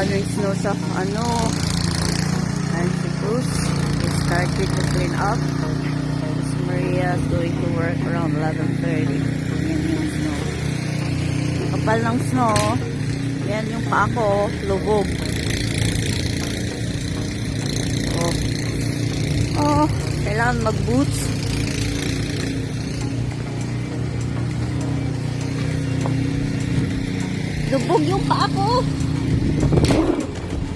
gathering snow sa ano. And si Bruce is started to clean up. Miss Maria is going to work around 11:30. Yan yung snow. Kapal ng snow. Yan yung paa ko, lubog. Oh, kailangan mag-boots. Lubog yung paa ko.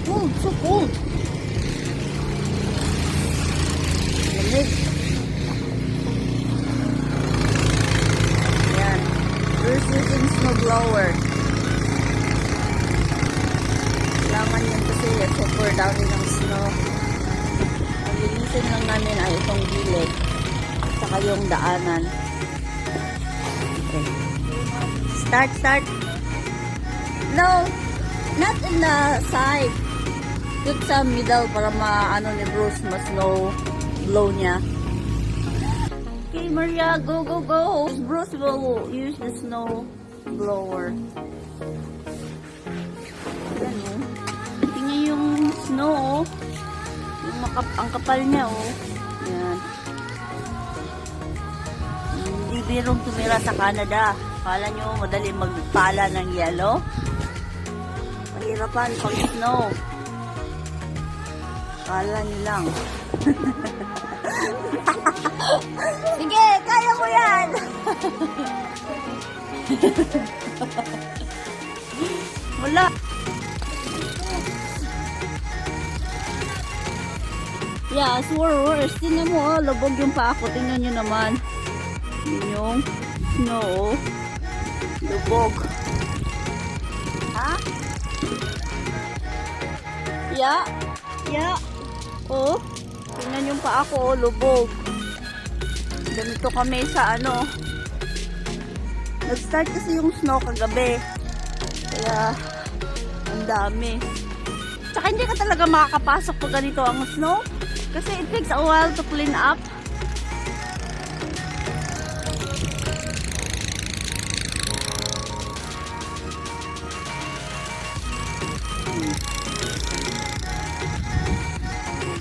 Oh, so cold. Malamig. Yan. Bruce using snow blower. Kailangan yan kasi super dami ng snow. Linisin lang namin ay itong gilid at saka yung daanan. Okay. Start. No, not in the side. Put sa middle para maano ni Bruce, mas snow blow niya. Okay, Maria, go. Bruce will use the snow blower. Ayan o. Tingnan yung snow o. Ang kapal niya oh. Yan. Hindi birong tumira sa Canada. Kala nyo madali magpala ng yelo? Pahirapan pag snow. Kala nyo lang. Sige, kaya mo yan. Wala. Yeah, worse. Tingnan mo, oh, lubog yung paa ko. Tingnan nyo naman. Yun yung snow. Lubog. Ha? Yeah. Oh, tingnan yung paa ko, oh, lubog. Ganito kami sa ano. Nag-start kasi yung snow kagabi. Kaya, ang dami. Tsaka hindi ka talaga makakapasok pag ganito ang snow. Kasi it takes a while to clean up.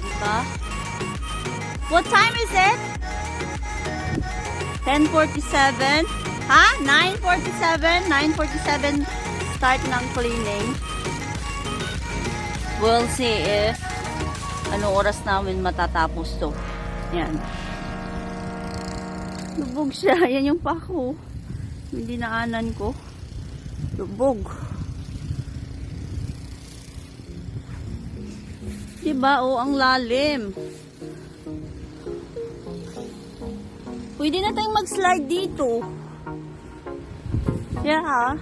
Diba? What time is it? 10:47? Ha? 9:47? 9:47 start ng cleaning. We'll see if anong oras namin matatapos to. Yan. Lubog siya. Yan yung pako. Yung dinaanan ko. Lubog. Diba? Oh, ang lalim. Pwede na tayong mag-slide dito. Yeah.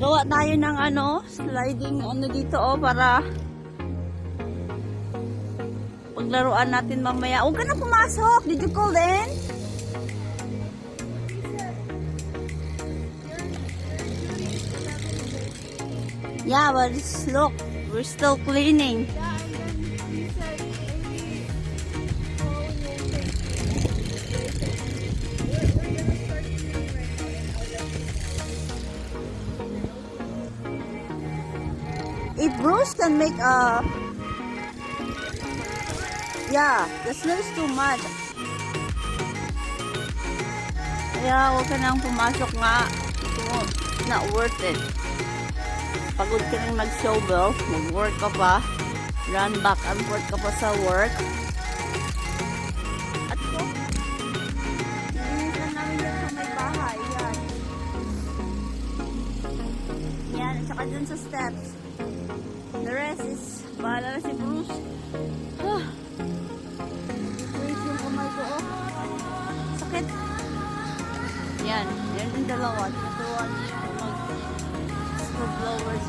Gawa tayo ng ano, sliding ano dito oh, para paglaruan natin mamaya. Huwag ka na pumasok. Did you call in? Yeah, but look, we're still cleaning. If Bruce can make a... Yeah, the snow is too much. Kaya huwag ka nang pumasok nga. It's not worth it. Pagod ka nang nag-shovel, mag-work ka pa, run back and forth ka pa sa work. At ko, nilinisan namin yan sa may bahay. Yan. Yan, at saka dun sa steps. The rest is, bahala na si Bruce. Wait yung kamay ko, oh. Sakit. Yan yung dalawa. Naturuan niyo mag-blowers.